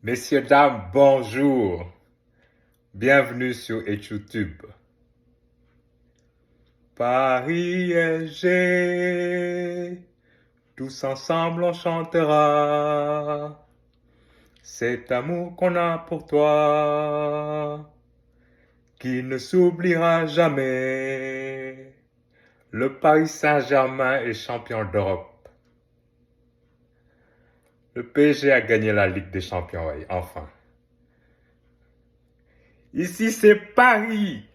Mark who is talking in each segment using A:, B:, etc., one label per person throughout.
A: Messieurs, dames, bonjour. Bienvenue sur YouTube. Paris SG, tous ensemble on chantera. Cet amour qu'on a pour toi, qui ne s'oubliera jamais. Le Paris Saint-Germain est champion d'Europe. Le PSG a gagné la Ligue des Champions, oui, enfin. Ici c'est Paris.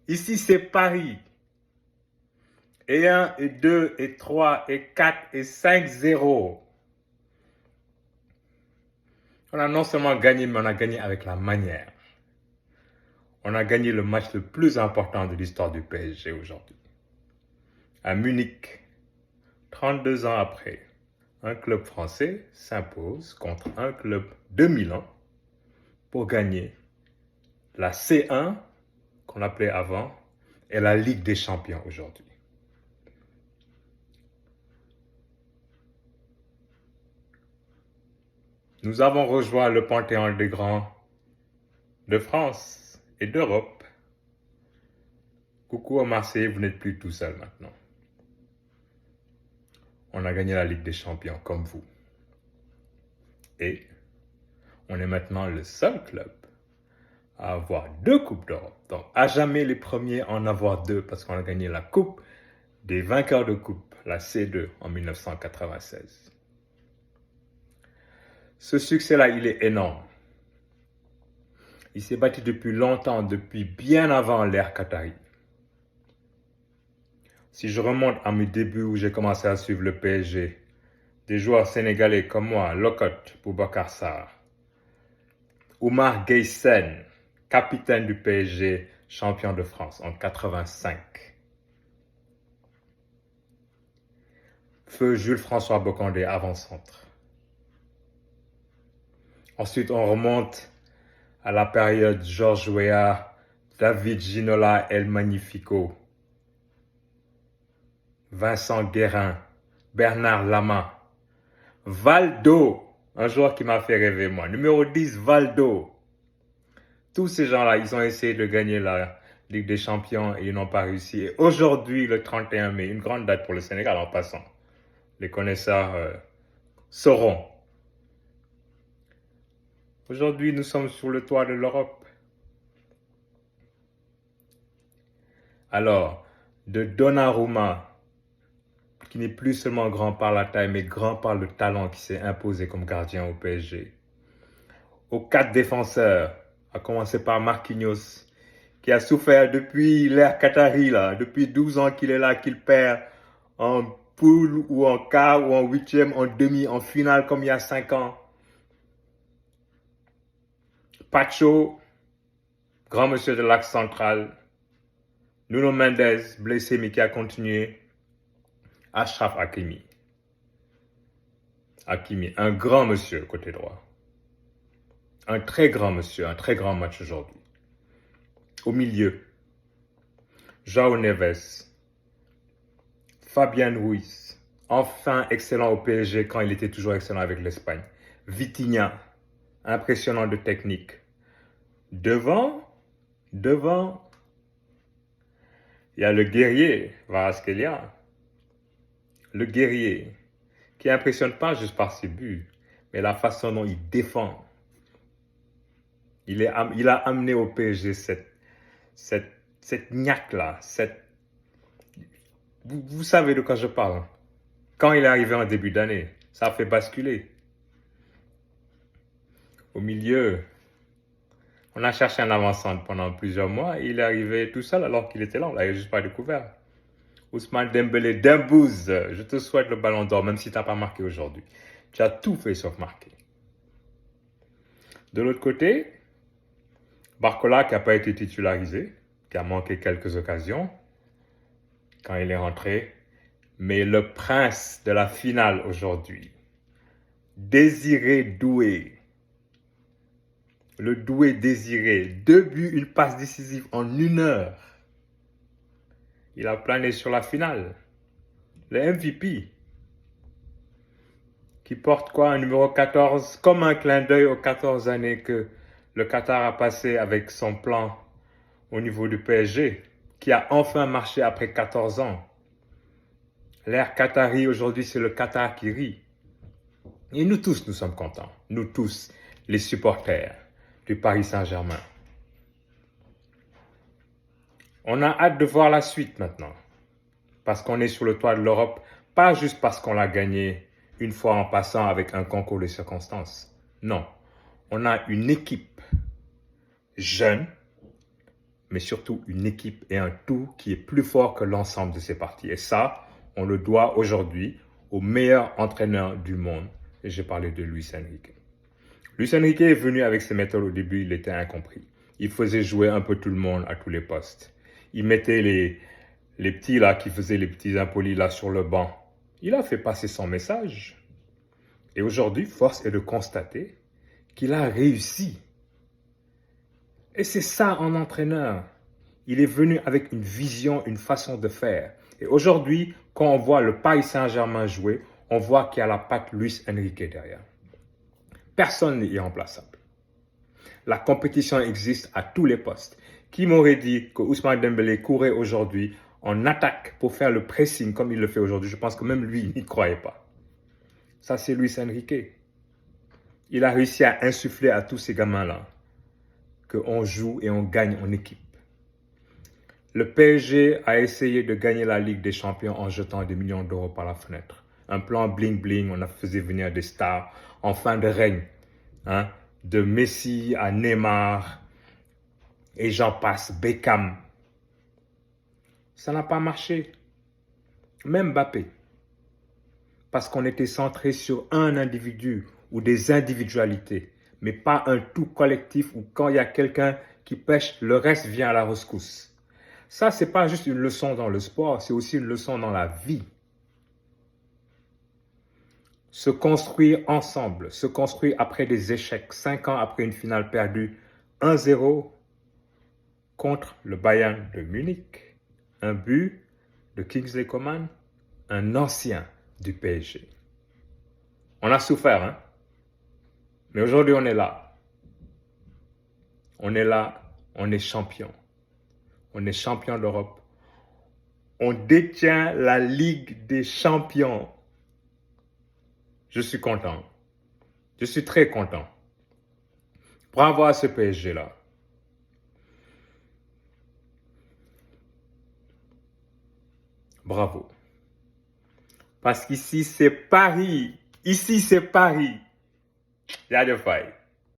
A: Ici c'est Paris. Et 1, et 2, et 3, et 4, et 5, 0. On a non seulement gagné, mais on a gagné avec la manière. On a gagné le match le plus important de l'histoire du PSG aujourd'hui. À Munich, 32 ans après, un club français s'impose contre un club de Milan pour gagner la C1, qu'on appelait avant, et la Ligue des Champions aujourd'hui. Nous avons rejoint le panthéon des grands de France et d'Europe. Coucou à Marseille, vous n'êtes plus tout seul maintenant. On a gagné la Ligue des Champions comme vous. Et on est maintenant le seul club à avoir 2 Coupes d'Europe. Donc à jamais les premiers à en avoir 2 parce qu'on a gagné la Coupe des vainqueurs de Coupe, la C2 en 1996. Ce succès-là, il est énorme. Il s'est bâti depuis longtemps, depuis bien avant l'ère Qatari. Si je remonte à mes débuts où j'ai commencé à suivre le PSG, des joueurs sénégalais comme moi, Locotte, Boubacar Sarr, Oumar Gueye, capitaine du PSG, champion de France en 85. Feu Jules-François Bocandé, avant-centre. Ensuite, on remonte à la période Georges Weah, David Ginola, El Magnifico, Vincent Guérin, Bernard Lama, Valdo, un joueur qui m'a fait rêver moi, numéro 10, Valdo. Tous ces gens-là, ils ont essayé de gagner la Ligue des Champions et ils n'ont pas réussi. Et aujourd'hui, le 31 mai, une grande date pour le Sénégal en passant. Les connaisseurs sauront. Aujourd'hui, nous sommes sur le toit de l'Europe. Alors, de Donnarumma, qui n'est plus seulement grand par la taille, mais grand par le talent qui s'est imposé comme gardien au PSG. Aux 4 défenseurs, à commencer par Marquinhos, qui a souffert depuis l'ère Qatari, là, depuis 12 ans qu'il est là, qu'il perd en poule ou en quart ou en huitième, en demi, en finale comme il y a 5 ans. Pacho, grand monsieur de l'axe central. Nuno Mendes, blessé mais qui a continué. Achraf Hakimi. Hakimi, un grand monsieur côté droit. Un très grand monsieur, un très grand match aujourd'hui. Au milieu, João Neves, Fabien Ruiz, enfin excellent au PSG quand il était toujours excellent avec l'Espagne. Vitinha, impressionnant de technique. Devant, il y a le guerrier, Kvaratskhelia. Le guerrier, qui impressionne pas juste par ses buts, mais la façon dont il défend. Il a amené au PSG cette niaque-là, vous savez de quoi je parle. Quand il est arrivé en début d'année, ça a fait basculer. Au milieu, on a cherché un avant-centre pendant plusieurs mois et il est arrivé tout seul alors qu'il était là, on ne l'avait juste pas découvert. Ousmane Dembélé, Dembouz, je te souhaite le ballon d'or, même si tu n'as pas marqué aujourd'hui. Tu as tout fait sauf marquer. De l'autre côté, Barcola qui n'a pas été titularisé, qui a manqué quelques occasions quand il est rentré, mais le prince de la finale aujourd'hui, Désiré Doué, le Doué désiré, 2 buts, une passe décisive en 1 heure. Il a plané sur la finale, le MVP. qui porte quoi? Un numéro 14, comme un clin d'œil aux 14 années que le Qatar a passé avec son plan au niveau du PSG, qui a enfin marché après 14 ans. L'ère qatari, aujourd'hui, c'est le Qatar qui rit. Et nous tous, nous sommes contents. Nous tous, les supporters du Paris Saint-Germain. On a hâte de voir la suite maintenant. Parce qu'on est sur le toit de l'Europe, pas juste parce qu'on l'a gagné une fois en passant avec un concours de circonstances. Non, on a une équipe jeune, mais surtout une équipe et un tout qui est plus fort que l'ensemble de ses parties. Et ça, on le doit aujourd'hui au meilleur entraîneur du monde. Et j'ai parlé de Luis Enrique. Luis Enrique est venu avec ses méthodes au début, il était incompris. Il faisait jouer un peu tout le monde à tous les postes. Il mettait les petits là qui faisaient les petits impolis là sur le banc. Il a fait passer son message. Et aujourd'hui, force est de constater qu'il a réussi. Et c'est ça un entraîneur. Il est venu avec une vision, une façon de faire. Et aujourd'hui, quand on voit le Paris Saint-Germain jouer, on voit qu'il y a la patte Luis Enrique derrière. Personne n'est irremplaçable. La compétition existe à tous les postes. Qui m'aurait dit que Ousmane Dembélé courait aujourd'hui en attaque pour faire le pressing comme il le fait aujourd'hui? Je pense que même lui, il n'y croyait pas. Ça, c'est Luis Enrique. Il a réussi à insuffler à tous ces gamins-là qu'on joue et on gagne en équipe. Le PSG a essayé de gagner la Ligue des Champions en jetant des millions d'euros par la fenêtre. Un plan bling-bling, on a fait venir des stars en fin de règne. De Messi à Neymar et j'en passe, Beckham. Ça n'a pas marché. Même Mbappé. Parce qu'on était centré sur un individu ou des individualités, mais pas un tout collectif où quand il y a quelqu'un qui pêche, le reste vient à la rescousse. Ça, c'est pas juste une leçon dans le sport, c'est aussi une leçon dans la vie. Se construire ensemble, se construire après des échecs, 5 ans après une finale perdue, 1-0 contre le Bayern de Munich. Un but de Kingsley Coman, un ancien du PSG. On a souffert, hein? Mais aujourd'hui, on est là. On est là, on est champion. On est champion d'Europe. On détient la Ligue des champions. Je suis content. Je suis très content. Bravo à ce PSG-là. Bravo. Parce qu'ici, c'est Paris. Ici, c'est Paris. Il y a de failles.